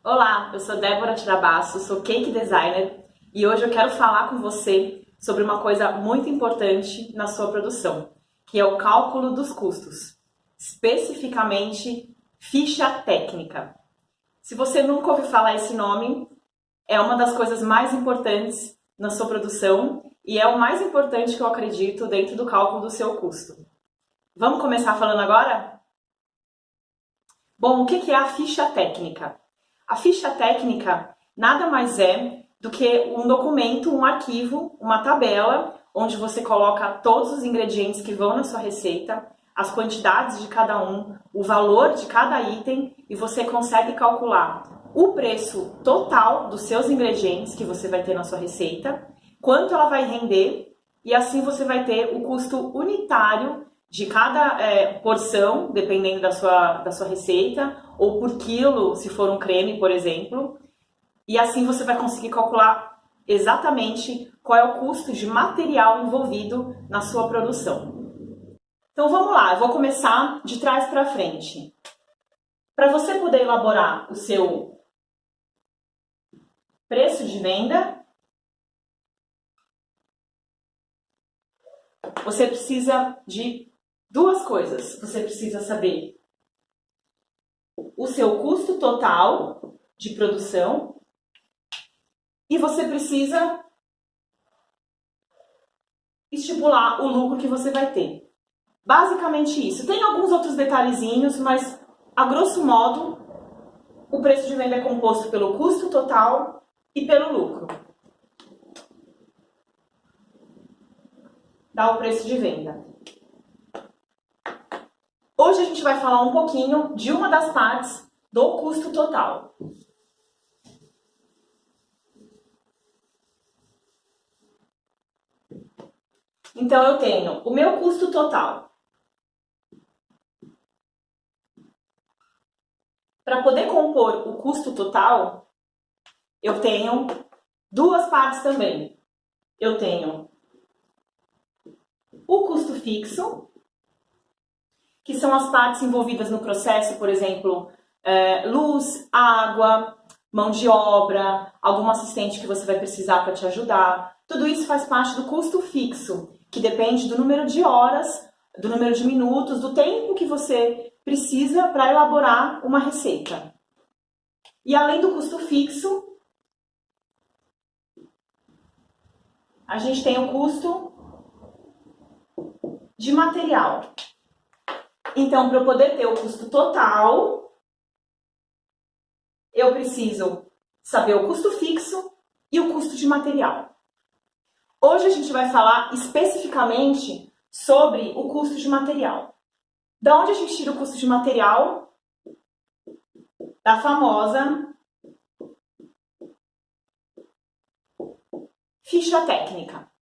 Olá, eu sou Débora Tirabasso, sou cake designer e hoje eu quero falar com você sobre uma coisa muito importante na sua produção, que é o cálculo dos custos, especificamente ficha técnica. Se você nunca ouviu falar esse nome, é uma das coisas mais importantes na sua produção e é o mais importante que eu acredito dentro do cálculo do seu custo. Vamos começar falando agora? Bom, o que é a ficha técnica? A ficha técnica nada mais é do que um documento, um arquivo, uma tabela, onde você coloca todos os ingredientes que vão na sua receita, as quantidades de cada um, o valor de cada item e você consegue calcular o preço total dos seus ingredientes que você vai ter na sua receita, quanto ela vai render e assim você vai ter o custo unitário de cada porção, dependendo da sua receita, ou por quilo, se for um creme, por exemplo. E assim você vai conseguir calcular exatamente qual é o custo de material envolvido na sua produção. Então vamos lá, eu vou começar de trás para frente. Para você poder elaborar o seu preço de venda, você precisa de duas coisas. Você precisa saber o seu custo total de produção e você precisa estipular o lucro que você vai ter. Basicamente isso. Tem alguns outros detalhezinhos, mas a grosso modo o preço de venda é composto pelo custo total e pelo lucro. Dá o preço de venda. Hoje a gente vai falar um pouquinho de uma das partes do custo total. Então eu tenho o meu custo total. Para poder compor o custo total, eu tenho duas partes também. Eu tenho o custo fixo, que são as partes envolvidas no processo, por exemplo, luz, água, mão de obra, algum assistente que você vai precisar para te ajudar. Tudo isso faz parte do custo fixo, que depende do número de horas, do número de minutos, do tempo que você precisa para elaborar uma receita. E além do custo fixo, a gente tem o custo de material. Então, para eu poder ter o custo total, eu preciso saber o custo fixo e o custo de material. Hoje a gente vai falar especificamente sobre o custo de material. Da onde a gente tira o custo de material? Da famosa ficha técnica.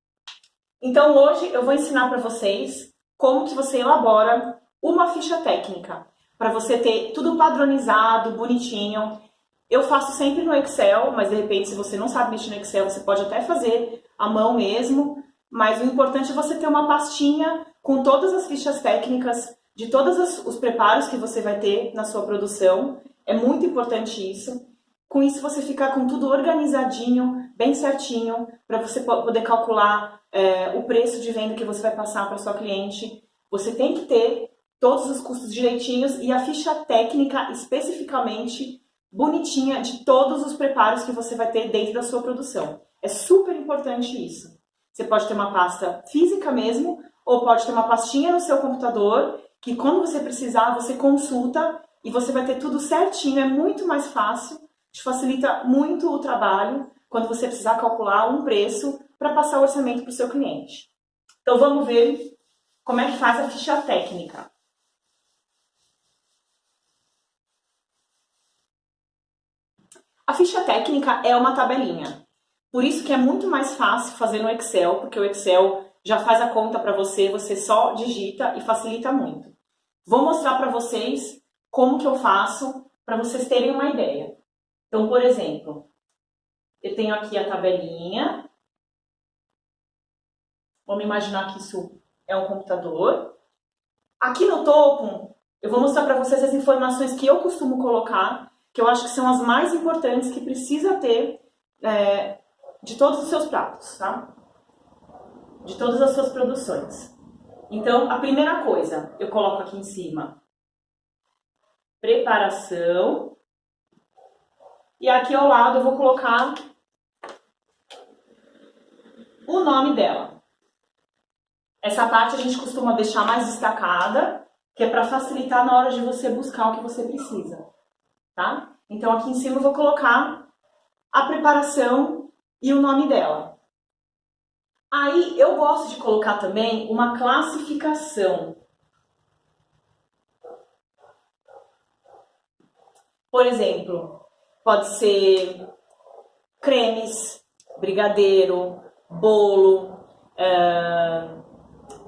Então hoje eu vou ensinar para vocês como que você elabora uma ficha técnica, para você ter tudo padronizado, bonitinho. Eu faço sempre no Excel, mas de repente se você não sabe mexer no Excel, você pode até fazer à mão mesmo, mas o importante é você ter uma pastinha com todas as fichas técnicas de todos os preparos que você vai ter na sua produção. É muito importante isso. Com isso você fica com tudo organizadinho, bem certinho, para você poder calcular o preço de venda que você vai passar para sua cliente. Você tem que ter todos os custos direitinhos e a ficha técnica especificamente bonitinha de todos os preparos que você vai ter dentro da sua produção. É super importante isso. Você pode ter uma pasta física mesmo, ou pode ter uma pastinha no seu computador, que quando você precisar, você consulta e você vai ter tudo certinho. É muito mais fácil, te facilita muito o trabalho quando você precisar calcular um preço para passar o orçamento para o seu cliente. Então vamos ver como é que faz a ficha técnica. A ficha técnica é uma tabelinha. Por isso que é muito mais fácil fazer no Excel, porque o Excel já faz a conta para você, você só digita e facilita muito. Vou mostrar para vocês como que eu faço para vocês terem uma ideia. Então, por exemplo, eu tenho aqui a tabelinha. Vamos imaginar que isso é um computador. Aqui no topo, eu vou mostrar para vocês as informações que eu costumo colocar, que eu acho que são as mais importantes que precisa ter de todos os seus pratos, tá? De todas as suas produções. Então, a primeira coisa, eu coloco aqui em cima, preparação, e aqui ao lado eu vou colocar o nome dela. Essa parte a gente costuma deixar mais destacada, que é para facilitar na hora de você buscar o que você precisa, tá? Então aqui em cima eu vou colocar a preparação e o nome dela. Aí eu gosto de colocar também uma classificação. Por exemplo, pode ser cremes, brigadeiro, bolo,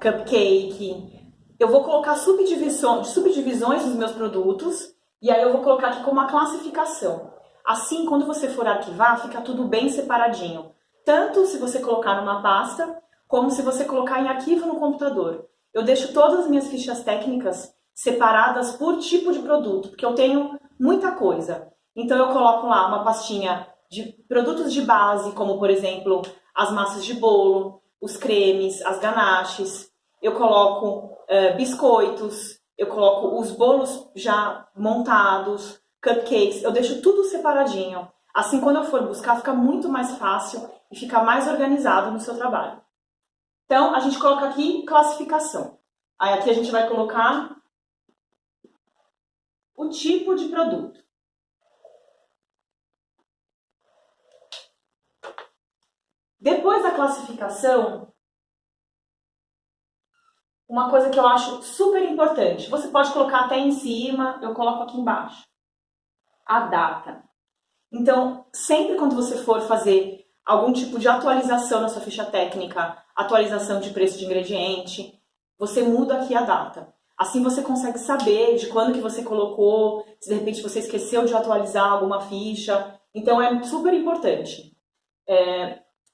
cupcake. Eu vou colocar subdivisões dos meus produtos e aí eu vou colocar aqui como uma classificação. Assim, quando você for arquivar, fica tudo bem separadinho. Tanto se você colocar numa pasta, como se você colocar em arquivo no computador. Eu deixo todas as minhas fichas técnicas separadas por tipo de produto, porque eu tenho muita coisa. Então eu coloco lá uma pastinha de produtos de base, como por exemplo, as massas de bolo, os cremes, as ganaches. Eu coloco biscoitos, eu coloco os bolos já montados, cupcakes, eu deixo tudo separadinho. Assim, quando eu for buscar, fica muito mais fácil e fica mais organizado no seu trabalho. Então, a gente coloca aqui classificação. Aí aqui a gente vai colocar o tipo de produto. Depois da classificação, uma coisa que eu acho super importante, você pode colocar até em cima, eu coloco aqui embaixo, a data. Então, sempre quando você for fazer algum tipo de atualização na sua ficha técnica, atualização de preço de ingrediente, você muda aqui a data. Assim você consegue saber de quando que você colocou, se de repente você esqueceu de atualizar alguma ficha. Então, é super importante.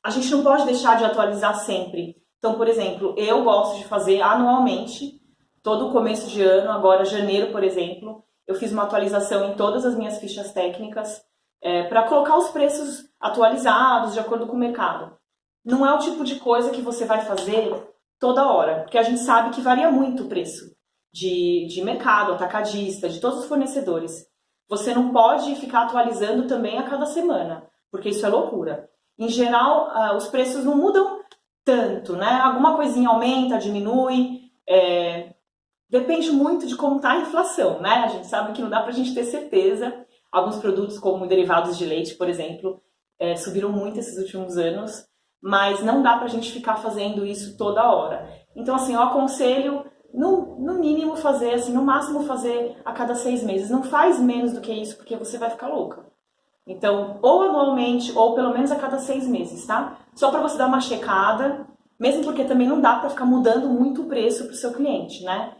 A gente não pode deixar de atualizar sempre. Então, por exemplo, eu gosto de fazer anualmente, todo começo de ano, agora janeiro, por exemplo, eu fiz uma atualização em todas as minhas fichas técnicas para colocar os preços atualizados de acordo com o mercado. Não é o tipo de coisa que você vai fazer toda hora, porque a gente sabe que varia muito o preço de mercado, atacadista, de todos os fornecedores. Você não pode ficar atualizando também a cada semana, porque isso é loucura. Em geral, os preços não mudam tanto, né? Alguma coisinha aumenta, diminui, depende muito de como está a inflação, né? A gente sabe que não dá para a gente ter certeza. Alguns produtos, como derivados de leite, por exemplo, subiram muito esses últimos anos, mas não dá para a gente ficar fazendo isso toda hora. Então, assim, eu aconselho, no mínimo, fazer, assim, no máximo fazer a cada 6 meses. Não faz menos do que isso, porque você vai ficar louca. Então, ou anualmente, ou pelo menos a cada 6 meses, tá? Só para você dar uma checada, mesmo porque também não dá para ficar mudando muito o preço para o seu cliente, né?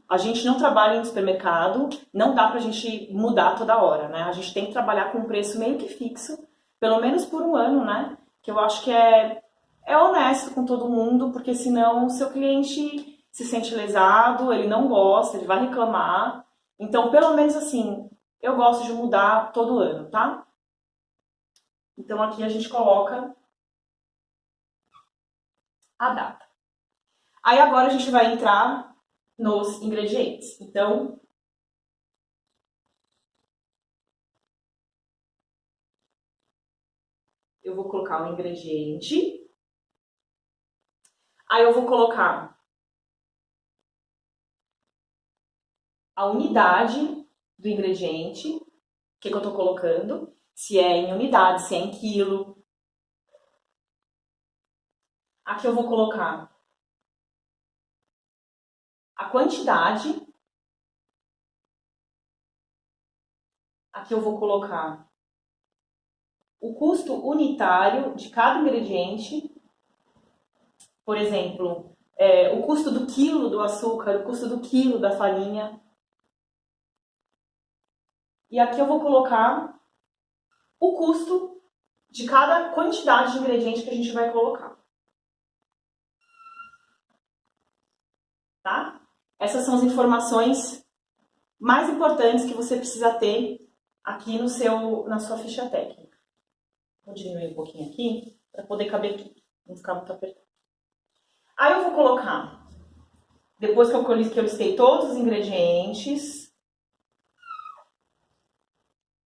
A gente não trabalha em supermercado, não dá pra gente mudar toda hora, né? A gente tem que trabalhar com um preço meio que fixo, pelo menos por um ano, né? Que eu acho que é honesto com todo mundo, porque senão o seu cliente se sente lesado, ele não gosta, ele vai reclamar. Então, pelo menos assim, eu gosto de mudar todo ano, tá? Então aqui a gente coloca a data. Aí agora a gente vai entrar nos ingredientes. Então, eu vou colocar um ingrediente. Aí eu vou colocar a unidade do ingrediente, que eu tô colocando, se é em unidade, se é em quilo. Aqui eu vou colocar a quantidade. Aqui eu vou colocar o custo unitário de cada ingrediente. Por exemplo, o custo do quilo do açúcar, o custo do quilo da farinha. E aqui eu vou colocar o custo de cada quantidade de ingrediente que a gente vai colocar. Tá? Essas são as informações mais importantes que você precisa ter aqui na sua ficha técnica. Vou diminuir um pouquinho aqui, para poder caber tudo, não ficar muito apertado. Aí eu vou colocar, depois que eu listei todos os ingredientes,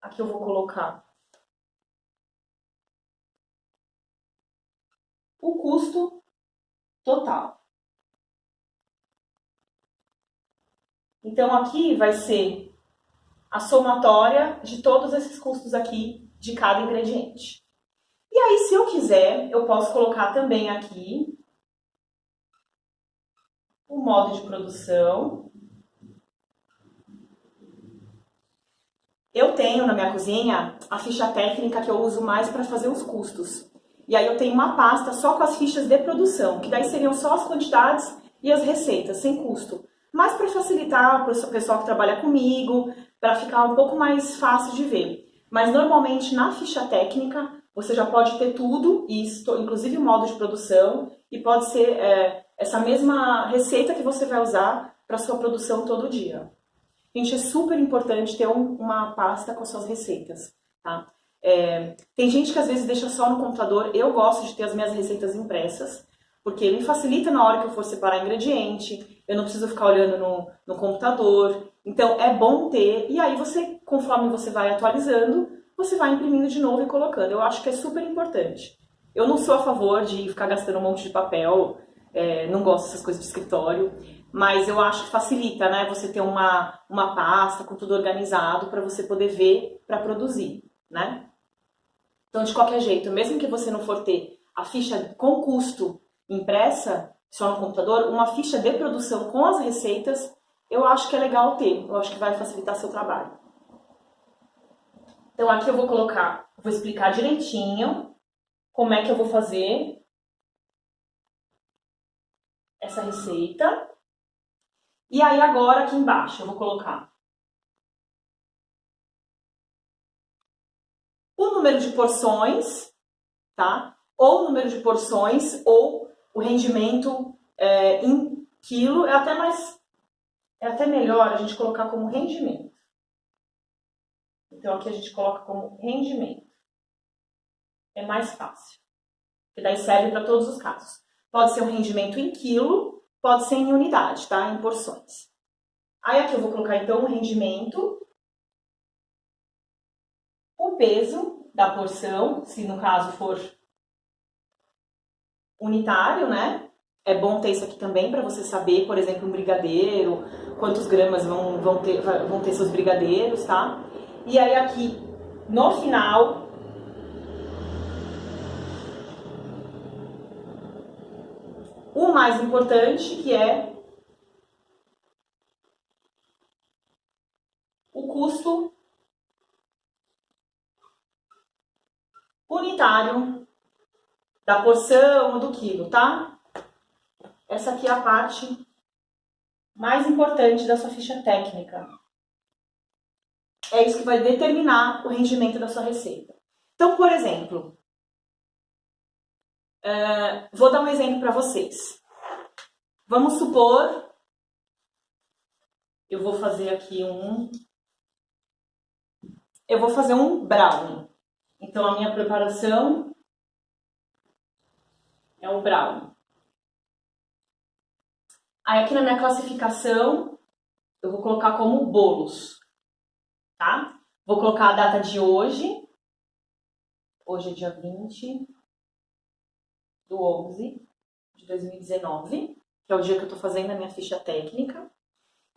aqui eu vou colocar o custo total. Então aqui vai ser a somatória de todos esses custos aqui de cada ingrediente. E aí, se eu quiser, eu posso colocar também aqui o modo de produção. Eu tenho na minha cozinha a ficha técnica que eu uso mais para fazer os custos. E aí eu tenho uma pasta só com as fichas de produção, que daí seriam só as quantidades e as receitas, sem custo. Mas para facilitar para o pessoal que trabalha comigo, para ficar um pouco mais fácil de ver. Mas normalmente na ficha técnica você já pode ter tudo isso, inclusive o modo de produção, e pode ser essa mesma receita que você vai usar para sua produção todo dia. Gente, é super importante ter uma pasta com as suas receitas, tá? Tem gente que às vezes deixa só no computador. Eu gosto de ter as minhas receitas impressas, porque me facilita na hora que eu for separar ingrediente, eu não preciso ficar olhando no computador. Então é bom ter, e aí você, conforme você vai atualizando, você vai imprimindo de novo e colocando. Eu acho que é super importante. Eu não sou a favor de ficar gastando um monte de papel, não gosto dessas coisas de escritório, mas eu acho que facilita, né? Você ter uma pasta com tudo organizado para você poder ver para produzir, né? Então, de qualquer jeito, mesmo que você não for ter a ficha com custo impressa só no computador, uma ficha de produção com as receitas, eu acho que é legal ter. Eu acho que vai facilitar seu trabalho. Então, aqui eu vou explicar direitinho como é que eu vou fazer essa receita. E aí, agora, aqui embaixo, eu vou colocar o número de porções, tá? Ou o número de porções, ou o rendimento em quilo. É até melhor a gente colocar como rendimento. Então, aqui a gente coloca como rendimento. É mais fácil. Porque daí serve para todos os casos. Pode ser um rendimento em quilo, pode ser em unidade, tá? Em porções. Aí aqui eu vou colocar, então, o rendimento, o peso da porção, se no caso for unitário, né? É bom ter isso aqui também para você saber, por exemplo, um brigadeiro, quantos gramas vão ter seus brigadeiros, tá? E aí aqui, no final, o mais importante, que é o custo unitário da porção ou do quilo, tá? Essa aqui é a parte mais importante da sua ficha técnica. É isso que vai determinar o rendimento da sua receita. Então, por exemplo, vou dar um exemplo para vocês. Vamos supor, eu vou fazer aqui eu vou fazer um brownie. Então, a minha preparação é um brownie. Aí, aqui na minha classificação, eu vou colocar como bolos, tá? Vou colocar a data de hoje. Hoje é dia 20/11/2019, que é o dia que eu tô fazendo a minha ficha técnica.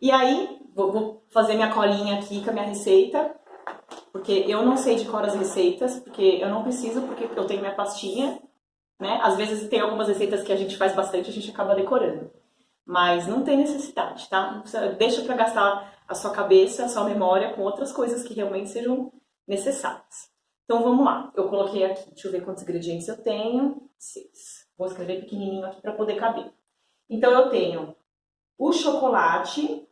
E aí, vou fazer minha colinha aqui com a minha receita, porque eu não sei de cor as receitas, porque eu não preciso, porque eu tenho minha pastinha, né? Às vezes tem algumas receitas que a gente faz bastante, a gente acaba decorando. Mas não tem necessidade, tá? Deixa para gastar a sua cabeça, a sua memória com outras coisas que realmente sejam necessárias. Então vamos lá. Eu coloquei aqui, deixa eu ver quantos ingredientes eu tenho. 6. Vou escrever pequenininho aqui para poder caber. Então eu tenho o chocolate.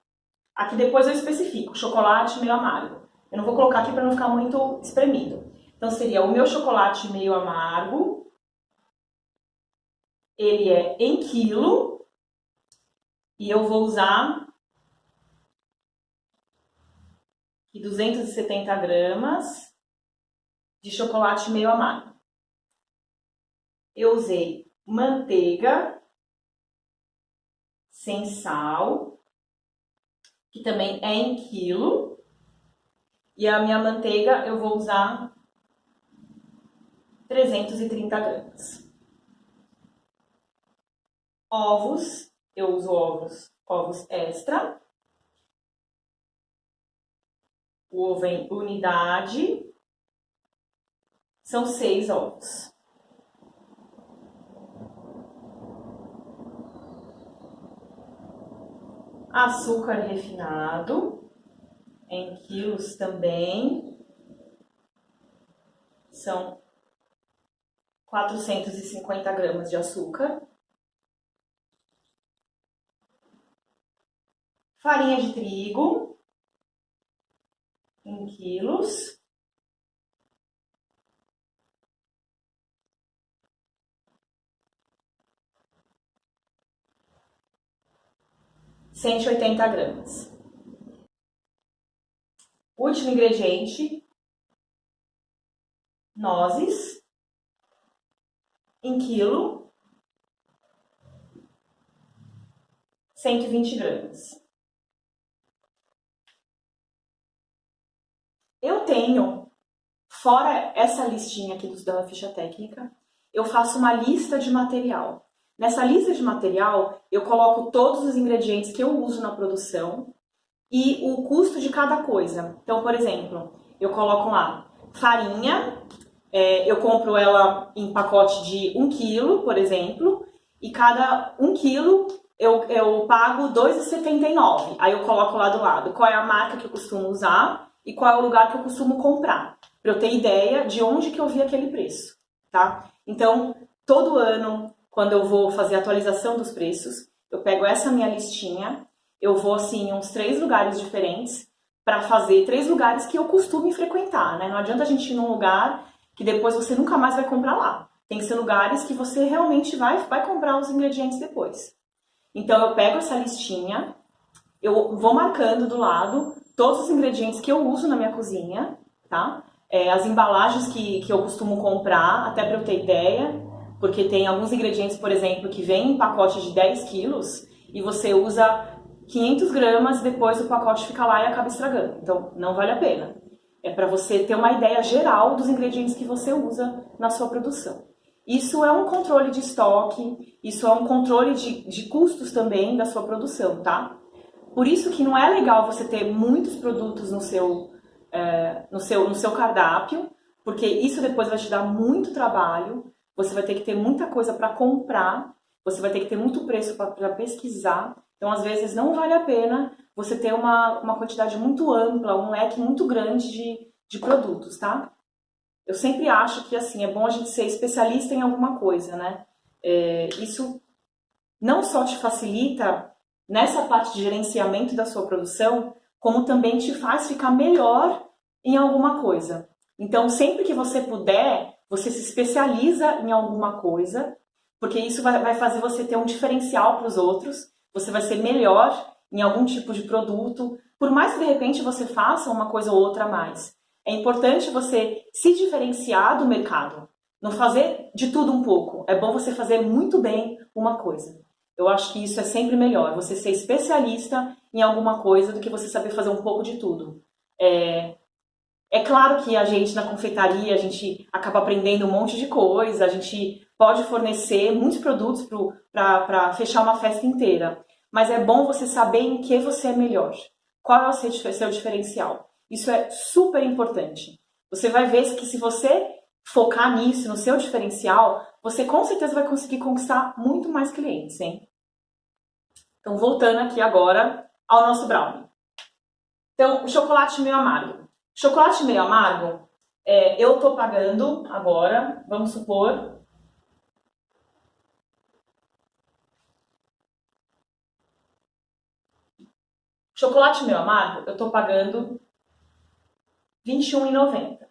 Aqui depois eu especifico, chocolate meio amargo. Eu não vou colocar aqui para não ficar muito espremido. Então seria o meu chocolate meio amargo. Ele é em quilo. E eu vou usar e 270 gramas de chocolate meio amargo. Eu usei manteiga sem sal, que também é em quilo. E a minha manteiga eu vou usar 330 gramas. Ovos, eu uso ovos extra. O ovo em unidade. São 6 ovos. Açúcar refinado, em quilos também. São 450 gramas de açúcar. Farinha de trigo, em quilos. R$ 180 gramas. Último ingrediente, nozes, em quilo, 120 gramas. Eu tenho, fora essa listinha aqui da ficha técnica, eu faço uma lista de material. Nessa lista de material, eu coloco todos os ingredientes que eu uso na produção e o custo de cada coisa. Então, por exemplo, eu coloco lá farinha, eu compro ela em pacote de 1 quilo, por exemplo, e cada 1 quilo eu pago R$ 2,79. Aí eu coloco lá do lado qual é a marca que eu costumo usar e qual é o lugar que eu costumo comprar, para eu ter ideia de onde que eu vi aquele preço, tá? Então, todo ano, quando eu vou fazer a atualização dos preços, eu pego essa minha listinha, eu vou, assim, em uns 3 lugares diferentes para fazer 3 lugares que eu costumo frequentar, né? Não adianta a gente ir num lugar que depois você nunca mais vai comprar lá. Tem que ser lugares que você realmente vai comprar os ingredientes depois. Então, eu pego essa listinha, eu vou marcando do lado todos os ingredientes que eu uso na minha cozinha, tá? As embalagens que eu costumo comprar, até para eu ter ideia, porque tem alguns ingredientes, por exemplo, que vêm em pacote de 10 quilos e você usa 500 gramas e depois o pacote fica lá e acaba estragando. Então, não vale a pena. É para você ter uma ideia geral dos ingredientes que você usa na sua produção. Isso é um controle de estoque, isso é um controle de custos também da sua produção, tá? Por isso que não é legal você ter muitos produtos no seu cardápio, porque isso depois vai te dar muito trabalho, você vai ter que ter muita coisa para comprar, você vai ter que ter muito preço para pesquisar, então às vezes não vale a pena você ter uma quantidade muito ampla, um leque muito grande de produtos, tá? Eu sempre acho que assim, é bom a gente ser especialista em alguma coisa, né? Isso não só te facilita nessa parte de gerenciamento da sua produção, como também te faz ficar melhor em alguma coisa. Então, sempre que você puder, você se especializa em alguma coisa, porque isso vai fazer você ter um diferencial para os outros, você vai ser melhor em algum tipo de produto, por mais que de repente você faça uma coisa ou outra a mais. É importante você se diferenciar do mercado, não fazer de tudo um pouco. É bom você fazer muito bem uma coisa. Eu acho que isso é sempre melhor, você ser especialista em alguma coisa do que você saber fazer um pouco de tudo. É claro que a gente na confeitaria, a gente acaba aprendendo um monte de coisa, a gente pode fornecer muitos produtos para fechar uma festa inteira. Mas é bom você saber em que você é melhor. Qual é o seu diferencial? Isso é super importante. Você vai ver que se você focar nisso, no seu diferencial, você com certeza vai conseguir conquistar muito mais clientes, hein? Então, voltando aqui agora ao nosso brownie. Então, o chocolate meio amargo. Chocolate meio amargo, eu tô pagando agora, vamos supor, chocolate meio amargo, eu tô pagando R$ 21,90.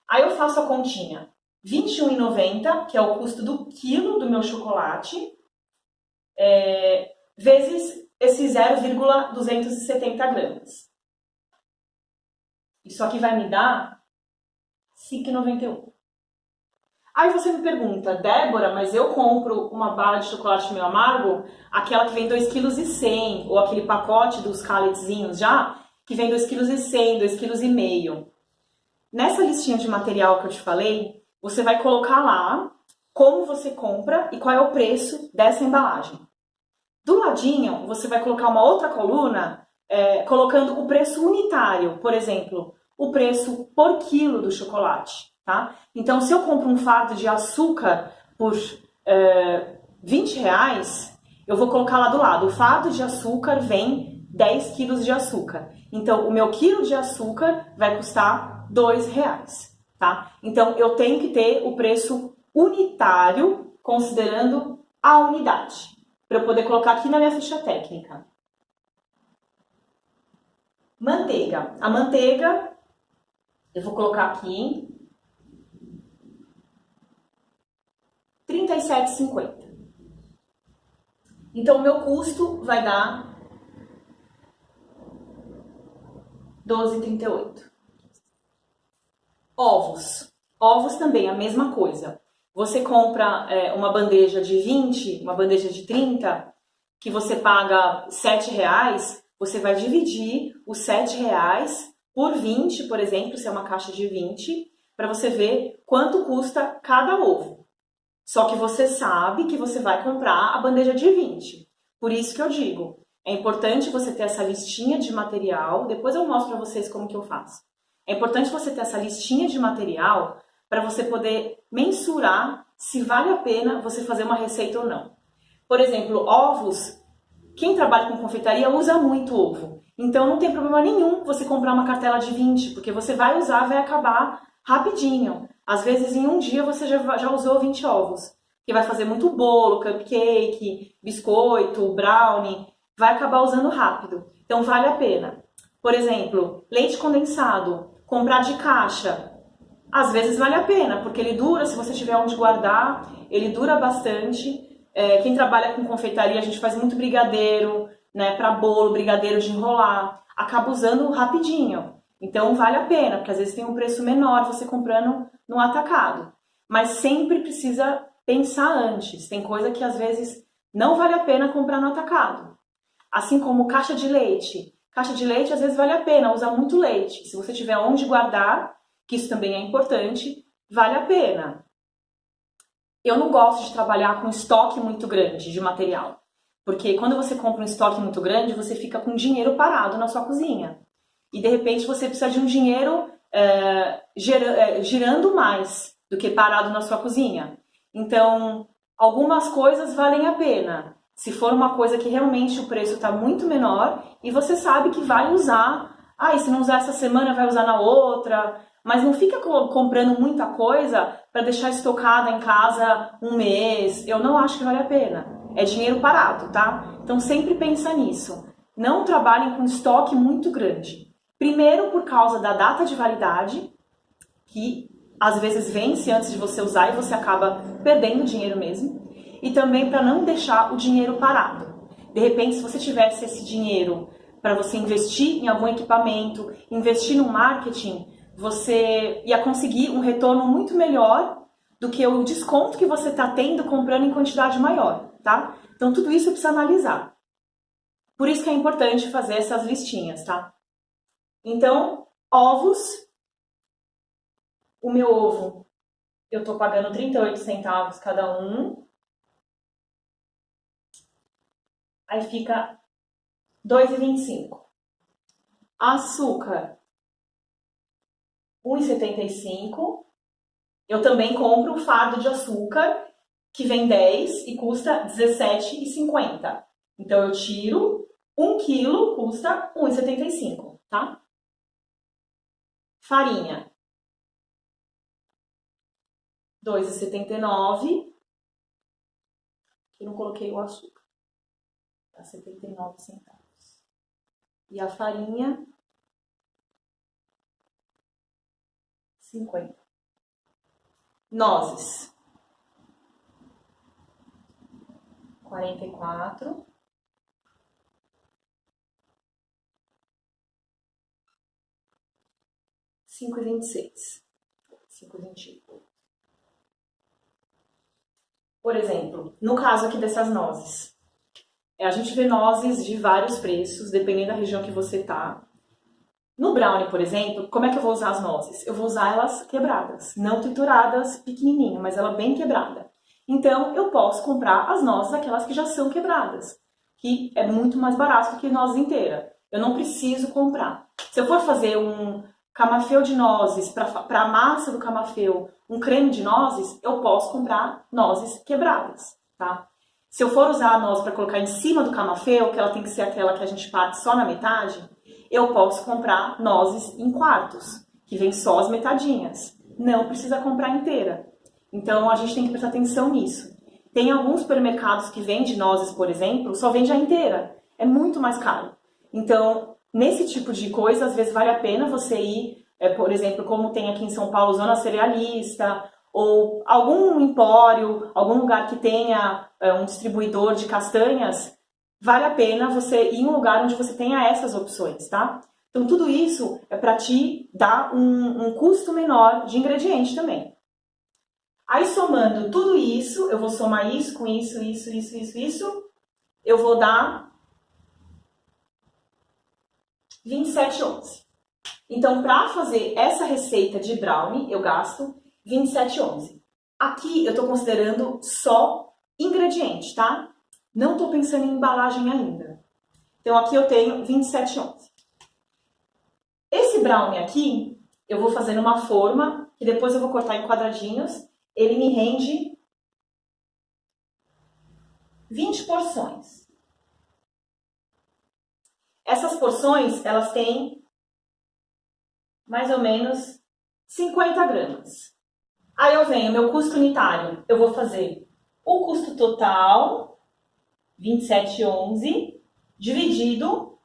Aí eu faço a continha. R$ 21,90, que é o custo do quilo do meu chocolate, vezes esse 0,270 gramas. Isso aqui vai me dar R$ 5,91. Aí você me pergunta, Débora, mas eu compro uma barra de chocolate meio amargo, aquela que vem 2,1 kg, ou aquele pacote dos calletzinhos já, que vem 2,1 kg, 2,5 kg. Nessa listinha de material que eu te falei, você vai colocar lá como você compra e qual é o preço dessa embalagem. Do ladinho, você vai colocar uma outra coluna colocando o preço unitário, por exemplo, o preço por quilo do chocolate, tá? Então, se eu compro um fardo de açúcar por R$ 20, eu vou colocar lá do lado, o fardo de açúcar vem 10 quilos de açúcar. Então, o meu quilo de açúcar vai custar R$ 2, tá? Então, eu tenho que ter o preço unitário, considerando a unidade, para eu poder colocar aqui na minha ficha técnica. Manteiga. A manteiga, eu vou colocar aqui R$ 37,50. Então, o meu custo vai dar R$ 12,38. Ovos. Ovos também, a mesma coisa. Você compra uma bandeja de 20, uma bandeja de 30, que você paga R$ 7, você vai dividir os R$ 7 por 20, por exemplo, se é uma caixa de 20, para você ver quanto custa cada ovo. Só que você sabe que você vai comprar a bandeja de 20. Por isso que eu digo, é importante você ter essa listinha de material, depois eu mostro para vocês como que eu faço. É importante você ter essa listinha de material para você poder mensurar se vale a pena você fazer uma receita ou não. Por exemplo, ovos, quem trabalha com confeitaria usa muito ovo. Então não tem problema nenhum você comprar uma cartela de 20, porque você vai usar, vai acabar rapidinho. Às vezes em um dia você já usou 20 ovos. Que vai fazer muito bolo, cupcake, biscoito, brownie, vai acabar usando rápido. Então vale a pena. Por exemplo, leite condensado, comprar de caixa, às vezes vale a pena, porque ele dura, se você tiver onde guardar, ele dura bastante. Quem trabalha com confeitaria, a gente faz muito brigadeiro, né, para bolo, brigadeiro de enrolar, acaba usando rapidinho. Então vale a pena, porque às vezes tem um preço menor você comprando no atacado. Mas sempre precisa pensar antes. Tem coisa que às vezes não vale a pena comprar no atacado. Assim como caixa de leite. Caixa de leite às vezes vale a pena usar muito leite. Se você tiver onde guardar, que isso também é importante, vale a pena. Eu não gosto de trabalhar com estoque muito grande de material, porque quando você compra um estoque muito grande, você fica com dinheiro parado na sua cozinha. E de repente você precisa de um dinheiro girando mais do que parado na sua cozinha. Então, algumas coisas valem a pena. Se for uma coisa que realmente o preço está muito menor e você sabe que vai usar, e se não usar essa semana vai usar na outra, mas não fica comprando muita coisa para deixar estocada em casa um mês. Eu não acho que vale a pena. É dinheiro parado, tá? Então sempre pensa nisso. Não trabalhem com estoque muito grande. Primeiro por causa da data de validade, que às vezes vence antes de você usar e você acaba perdendo dinheiro mesmo. E também para não deixar o dinheiro parado. De repente, se você tivesse esse dinheiro para você investir em algum equipamento, investir no marketing, você ia conseguir um retorno muito melhor do que o desconto que você está tendo comprando em quantidade maior, tá? Então, tudo isso precisa analisar. Por isso que é importante fazer essas listinhas, tá? Então, ovos. O meu ovo, eu tô pagando 38 centavos cada um. Aí fica R$ 2,25. Açúcar, R$ 1,75. Eu também compro o fardo de açúcar, que vem 10 e custa R$ 17,50. Então eu tiro 1 quilo, custa R$ 1,75, tá? Farinha, R$ 2,79. Eu não coloquei o açúcar. Tá 79 centavos. E a farinha, 50. Nozes, 44. 5,26. 5,21. Por exemplo, no caso aqui dessas nozes, a gente vê nozes de vários preços, dependendo da região que você tá. No brownie, por exemplo, como é que eu vou usar as nozes? Eu vou usar elas quebradas, não trituradas, pequenininho, mas ela bem quebrada. Então, eu posso comprar as nozes, aquelas que já são quebradas, que é muito mais barato do que nozes inteira. Eu não preciso comprar. Se eu for fazer um camafeu de nozes, para a massa do camafeu, um creme de nozes, eu posso comprar nozes quebradas, tá? Se eu for usar a noz para colocar em cima do camafeu, que ela tem que ser aquela que a gente parte só na metade, eu posso comprar nozes em quartos, que vem só as metadinhas. Não precisa comprar inteira. Então, a gente tem que prestar atenção nisso. Tem alguns supermercados que vendem nozes, por exemplo, só vende a inteira. É muito mais caro. Então, nesse tipo de coisa, às vezes vale a pena você ir, por exemplo, como tem aqui em São Paulo, Zona Cerealista, ou algum empório, algum lugar que tenha um distribuidor de castanhas, vale a pena você ir em um lugar onde você tenha essas opções, tá? Então, tudo isso é para te dar um custo menor de ingrediente também. Aí, somando tudo isso, eu vou somar isso com isso, eu vou dar 27,11. Então, para fazer essa receita de brownie, eu gasto 27,11. Aqui eu estou considerando só ingrediente, tá? Não estou pensando em embalagem ainda. Então, aqui eu tenho 27,11. Esse brownie aqui, eu vou fazer numa forma, que depois eu vou cortar em quadradinhos. Ele me rende 20 porções. Essas porções, elas têm mais ou menos 50 gramas. Aí eu venho, meu custo unitário, eu vou fazer o custo total, 27,11, dividido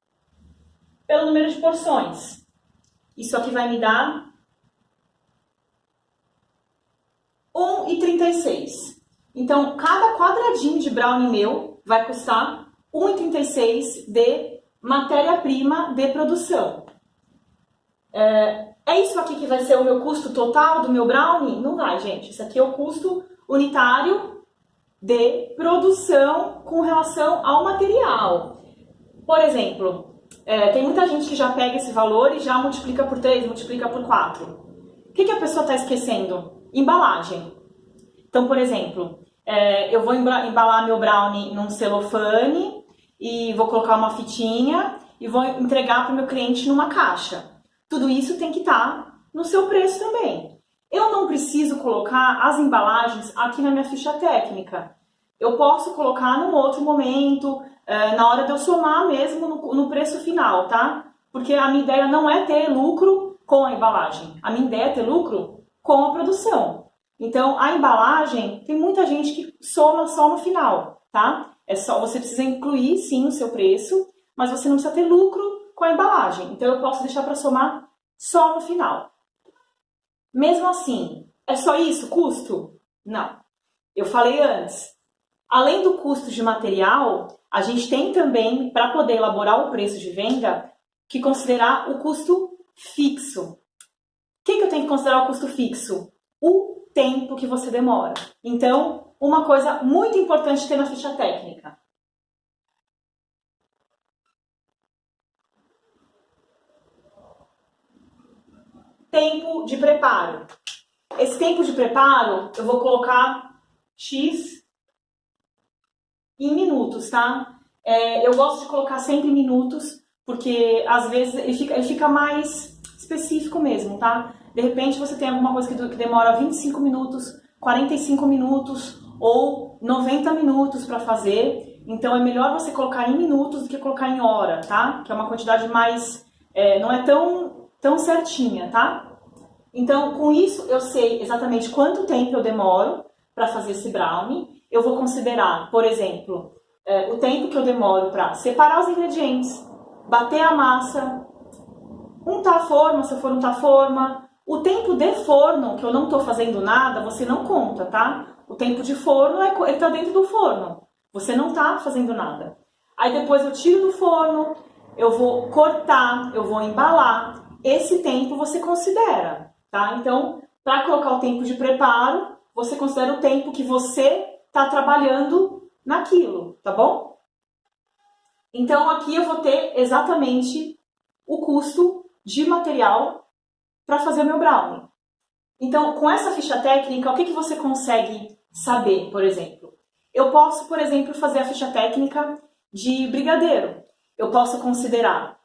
pelo número de porções. Isso aqui vai me dar 1,36. Então, cada quadradinho de brownie meu vai custar 1,36 de matéria-prima de produção. É isso aqui que vai ser o meu custo total do meu brownie? Não vai, gente. Isso aqui é o custo unitário de produção com relação ao material. Por exemplo, tem muita gente que já pega esse valor e já multiplica por 3, multiplica por 4. O que a pessoa está esquecendo? Embalagem. Então, por exemplo, eu vou embalar meu brownie num celofane e vou colocar uma fitinha e vou entregar para o meu cliente numa caixa. Tudo isso tem que estar no seu preço também. Eu não preciso colocar as embalagens aqui na minha ficha técnica. Eu posso colocar num outro momento, na hora de eu somar mesmo no preço final, tá? Porque a minha ideia não é ter lucro com a embalagem. A minha ideia é ter lucro com a produção. Então, a embalagem, tem muita gente que soma só no final, tá? Você precisa incluir, sim, o seu preço, mas você não precisa ter lucro com a embalagem. Então, eu posso deixar para somar só no final. Mesmo assim, é só isso, custo? Não. Eu falei antes, além do custo de material, a gente tem também, para poder elaborar o preço de venda, que considerar o custo fixo. O que eu tenho que considerar o custo fixo? O tempo que você demora. Então, uma coisa muito importante ter na ficha técnica. Tempo de preparo. Esse tempo de preparo, eu vou colocar X em minutos, tá? Eu gosto de colocar sempre minutos, porque às vezes ele fica mais específico mesmo, tá? De repente você tem alguma coisa que demora 25 minutos, 45 minutos ou 90 minutos para fazer. Então é melhor você colocar em minutos do que colocar em hora, tá? Que é uma quantidade mais... não é tão certinha, tá? Então, com isso, eu sei exatamente quanto tempo eu demoro para fazer esse brownie. Eu vou considerar, por exemplo, o tempo que eu demoro para separar os ingredientes, bater a massa, untar a forma, se eu for untar a forma. O tempo de forno, que eu não estou fazendo nada, você não conta, tá? O tempo de forno, ele está dentro do forno. Você não está fazendo nada. Aí depois eu tiro do forno, eu vou cortar, eu vou embalar. esse tempo você considera, tá? Então, para colocar o tempo de preparo, você considera o tempo que você está trabalhando naquilo, tá bom? Então, aqui eu vou ter exatamente o custo de material para fazer o meu brownie. Então, com essa ficha técnica, o que você consegue saber, por exemplo? Eu posso, por exemplo, fazer a ficha técnica de brigadeiro. Eu posso considerar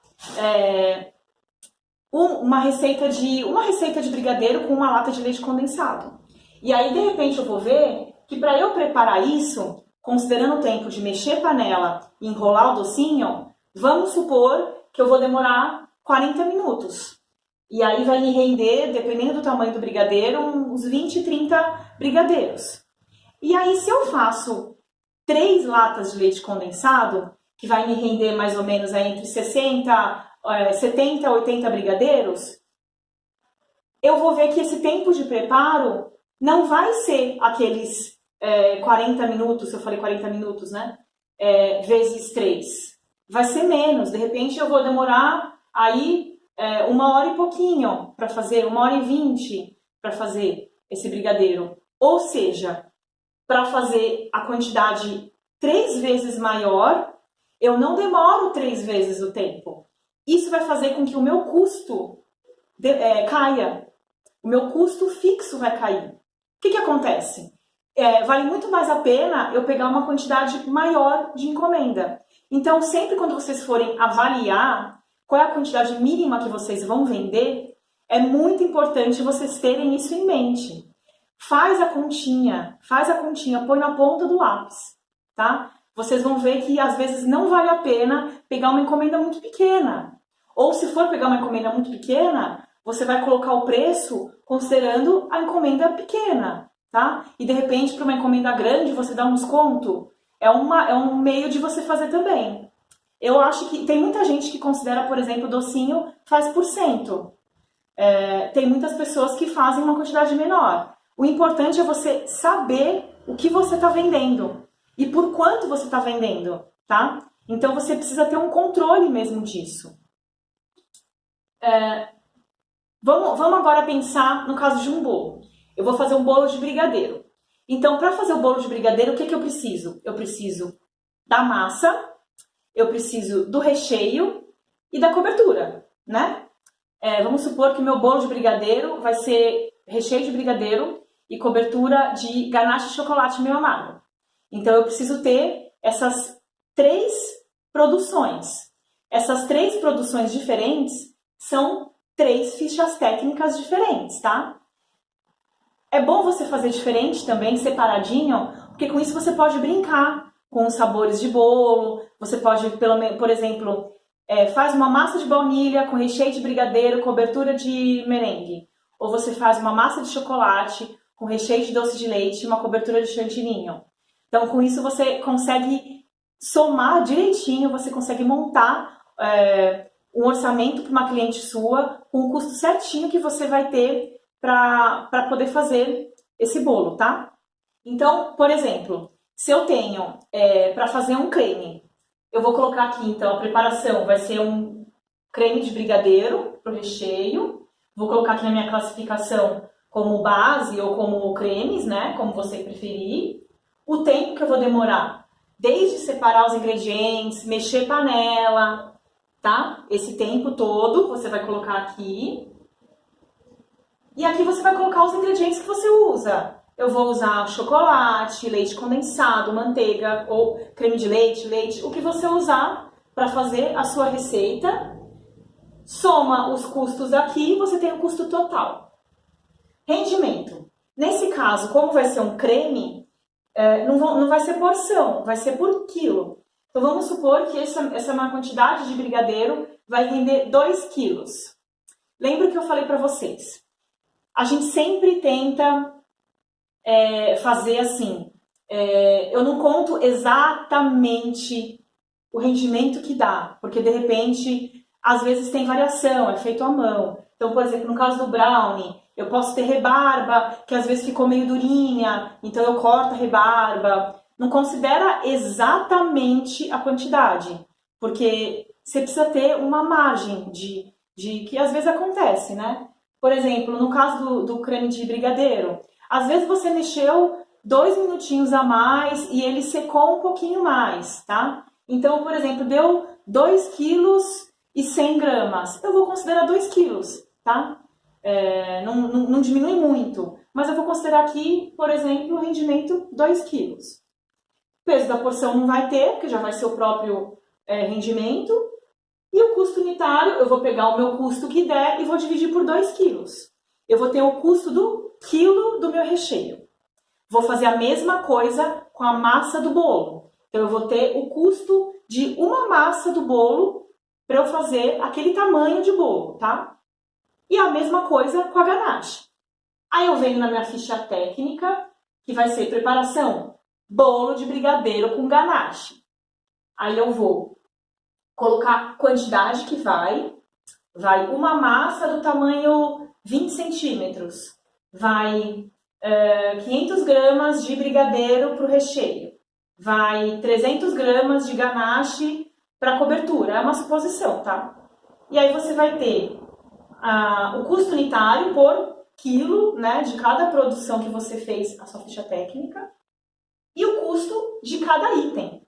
uma receita de brigadeiro com uma lata de leite condensado. E aí, de repente, eu vou ver que para eu preparar isso, considerando o tempo de mexer a panela e enrolar o docinho, vamos supor que eu vou demorar 40 minutos. E aí vai me render, dependendo do tamanho do brigadeiro, uns 20, 30 brigadeiros. E aí, se eu faço 3 latas de leite condensado, que vai me render mais ou menos entre 70 a 80 brigadeiros, eu vou ver que esse tempo de preparo não vai ser aqueles 40 minutos, se eu falei 40 minutos, né? Vezes 3. Vai ser menos. De repente, eu vou demorar aí 1h e pouquinho para fazer, 1h20 para fazer esse brigadeiro. Ou seja, para fazer a quantidade 3 vezes maior, eu não demoro 3 vezes o tempo. Isso vai fazer com que o meu custo caia. O meu custo fixo vai cair. O que acontece? Vale muito mais a pena eu pegar uma quantidade maior de encomenda. Então, sempre quando vocês forem avaliar qual é a quantidade mínima que vocês vão vender, é muito importante vocês terem isso em mente. Faz a continha, põe na ponta do lápis, tá? Vocês vão ver que às vezes não vale a pena pegar uma encomenda muito pequena. Ou se for pegar uma encomenda muito pequena, você vai colocar o preço considerando a encomenda pequena, tá? E de repente, para uma encomenda grande, você dá um desconto. É um meio de você fazer também. Eu acho que tem muita gente que considera, por exemplo, docinho faz por cento. Tem muitas pessoas que fazem uma quantidade menor. O importante é você saber o que você está vendendo e por quanto você está vendendo, tá? Então você precisa ter um controle mesmo disso. Vamos agora pensar no caso de um bolo. Eu vou fazer um bolo de brigadeiro. Então, para fazer o bolo de brigadeiro, o que eu preciso? Eu preciso da massa, eu preciso do recheio e da cobertura, né? Vamos supor que meu bolo de brigadeiro vai ser recheio de brigadeiro e cobertura de ganache de chocolate meio amargo. Então, eu preciso ter essas 3 produções. Essas 3 produções diferentes são 3 fichas técnicas diferentes, tá? É bom você fazer diferente também, separadinho, porque com isso você pode brincar com os sabores de bolo. Você pode, por exemplo, faz uma massa de baunilha com recheio de brigadeiro, cobertura de merengue. Ou você faz uma massa de chocolate com recheio de doce de leite e uma cobertura de chantininho. Então, com isso você consegue somar direitinho, você consegue montar um orçamento para uma cliente sua com o custo certinho que você vai ter para poder fazer esse bolo, tá? Então, por exemplo, se eu tenho para fazer um creme, eu vou colocar aqui, então, a preparação vai ser um creme de brigadeiro para o recheio. Vou colocar aqui na minha classificação como base ou como cremes, né? Como você preferir. O tempo que eu vou demorar, desde separar os ingredientes, mexer panela, tá? Esse tempo todo você vai colocar aqui. E aqui você vai colocar os ingredientes que você usa. Eu vou usar chocolate, leite condensado, manteiga ou creme de leite, o que você usar para fazer a sua receita. Soma os custos aqui e você tem o custo total. Rendimento. Nesse caso, como vai ser um creme, não vai ser porção, vai ser por quilo. Então vamos supor que essa é uma quantidade de brigadeiro vai render 2 quilos. Lembra que eu falei para vocês? A gente sempre tenta fazer assim, eu não conto exatamente o rendimento que dá, porque de repente, às vezes tem variação, é feito à mão. Então, por exemplo, no caso do brownie, eu posso ter rebarba, que às vezes ficou meio durinha, então eu corto a rebarba. Não considera exatamente a quantidade, porque você precisa ter uma margem de que às vezes acontece, né? Por exemplo, no caso do creme de brigadeiro, às vezes você mexeu 2 minutinhos a mais e ele secou um pouquinho mais, tá? Então, por exemplo, deu 2,1 kg. Eu vou considerar 2 quilos, tá? Não diminui muito, mas eu vou considerar aqui, por exemplo, o rendimento 2 quilos. O peso da porção não vai ter, porque já vai ser o próprio rendimento. E o custo unitário, eu vou pegar o meu custo que der e vou dividir por 2 quilos. Eu vou ter o custo do quilo do meu recheio. Vou fazer a mesma coisa com a massa do bolo. Então, eu vou ter o custo de uma massa do bolo para eu fazer aquele tamanho de bolo, tá? E a mesma coisa com a ganache. Aí eu venho na minha ficha técnica, que vai ser preparação bolo de brigadeiro com ganache. Aí eu vou colocar a quantidade que vai uma massa do tamanho 20 centímetros, vai 500 gramas de brigadeiro para o recheio, vai 300 gramas de ganache para cobertura, é uma suposição, tá? E aí você vai ter o custo unitário por quilo, né, de cada produção que você fez a sua ficha técnica e o custo de cada item.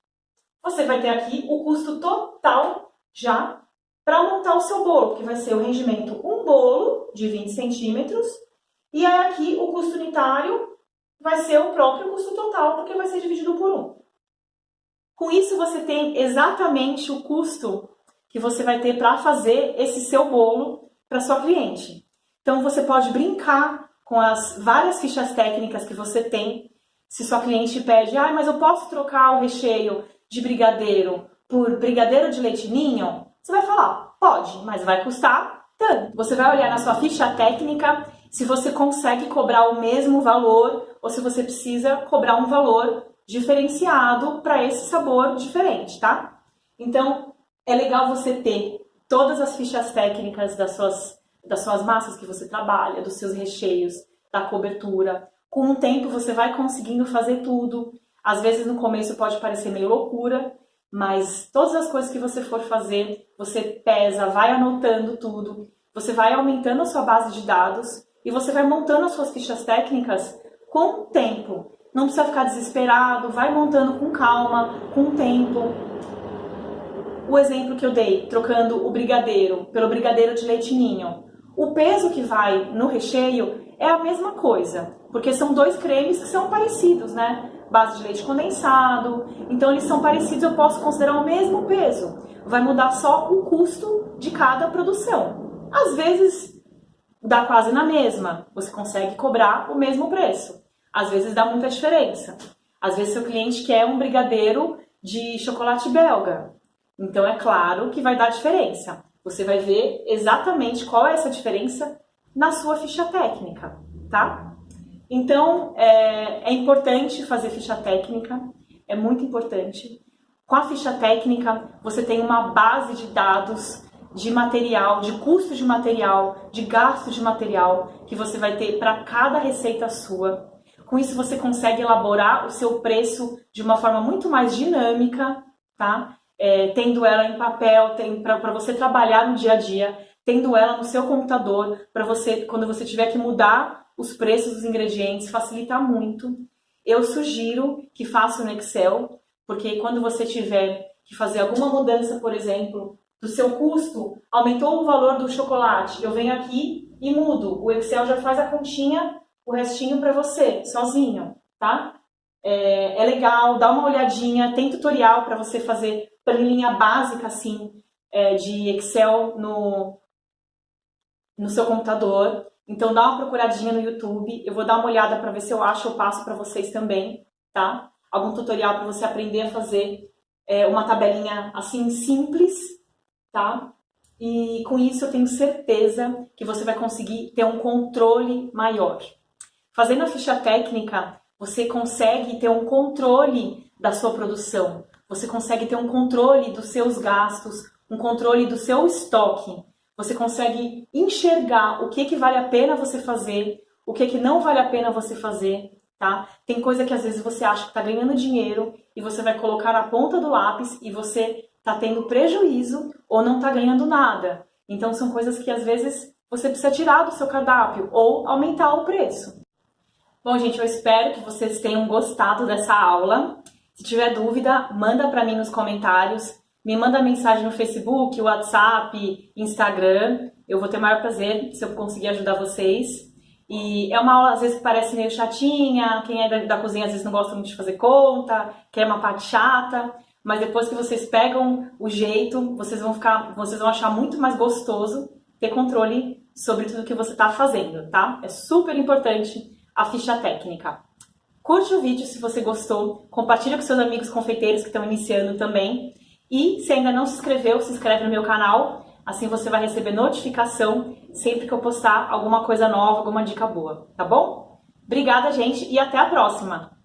Você vai ter aqui o custo total já para montar o seu bolo, que vai ser o rendimento um bolo de 20 centímetros e aí aqui o custo unitário vai ser o próprio custo total, porque vai ser dividido por 1. Com isso você tem exatamente o custo que você vai ter para fazer esse seu bolo para sua cliente. Então você pode brincar com as várias fichas técnicas que você tem. Se sua cliente pede, mas eu posso trocar o recheio de brigadeiro por brigadeiro de leite ninho? Você vai falar, pode, mas vai custar tanto. Você vai olhar na sua ficha técnica se você consegue cobrar o mesmo valor ou se você precisa cobrar um valor diferenciado para esse sabor diferente, tá? Então, é legal você ter todas as fichas técnicas das suas massas que você trabalha, dos seus recheios, da cobertura. Com o tempo você vai conseguindo fazer tudo. Às vezes no começo pode parecer meio loucura, mas todas as coisas que você for fazer, você pesa, vai anotando tudo, você vai aumentando a sua base de dados e você vai montando as suas fichas técnicas com o tempo. Não precisa ficar desesperado, vai montando com calma, com o tempo. O exemplo que eu dei, trocando o brigadeiro pelo brigadeiro de leite ninho. O peso que vai no recheio é a mesma coisa, porque são 2 cremes que são parecidos, né? Base de leite condensado, então eles são parecidos, eu posso considerar o mesmo peso. Vai mudar só o custo de cada produção. Às vezes dá quase na mesma, você consegue cobrar o mesmo preço. Às vezes dá muita diferença. Às vezes seu cliente quer um brigadeiro de chocolate belga, então é claro que vai dar diferença. Você vai ver exatamente qual é essa diferença na sua ficha técnica, tá? Então, é importante fazer ficha técnica, é muito importante. Com a ficha técnica, você tem uma base de dados, de material, de custo de material, de gasto de material, que você vai ter para cada receita sua. Com isso, você consegue elaborar o seu preço de uma forma muito mais dinâmica, tá? Tendo ela em papel, para você trabalhar no dia a dia, tendo ela no seu computador, para você, quando você tiver que mudar os preços dos ingredientes, facilita muito. Eu sugiro que faça no Excel, porque quando você tiver que fazer alguma mudança, por exemplo, do seu custo, aumentou o valor do chocolate, eu venho aqui e mudo. O Excel já faz a continha, o restinho para você, sozinho, tá? É legal, dá uma olhadinha, tem tutorial para você fazer planilha básica, assim, de Excel no seu computador. Então dá uma procuradinha no YouTube, eu vou dar uma olhada para ver se eu acho, eu passo para vocês também, tá? Algum tutorial para você aprender a fazer uma tabelinha assim simples, tá? E com isso eu tenho certeza que você vai conseguir ter um controle maior. Fazendo a ficha técnica, você consegue ter um controle da sua produção, você consegue ter um controle dos seus gastos, um controle do seu estoque. Você consegue enxergar o que vale a pena você fazer, o que não vale a pena você fazer, tá? Tem coisa que às vezes você acha que está ganhando dinheiro e você vai colocar na ponta do lápis e você está tendo prejuízo ou não está ganhando nada. Então são coisas que às vezes você precisa tirar do seu cardápio ou aumentar o preço. Bom, gente, eu espero que vocês tenham gostado dessa aula. Se tiver dúvida, manda para mim nos comentários. Me manda mensagem no Facebook, WhatsApp, Instagram. Eu vou ter o maior prazer se eu conseguir ajudar vocês. E é uma aula, às vezes, que parece meio chatinha. Quem é da cozinha, às vezes, não gosta muito de fazer conta, quer uma parte chata. Mas depois que vocês pegam o jeito, vocês vão achar muito mais gostoso ter controle sobre tudo que você está fazendo, tá? É super importante a ficha técnica. Curte o vídeo se você gostou, compartilha com seus amigos confeiteiros que estão iniciando também. E se ainda não se inscreveu, se inscreve no meu canal, assim você vai receber notificação sempre que eu postar alguma coisa nova, alguma dica boa, tá bom? Obrigada, gente, e até a próxima!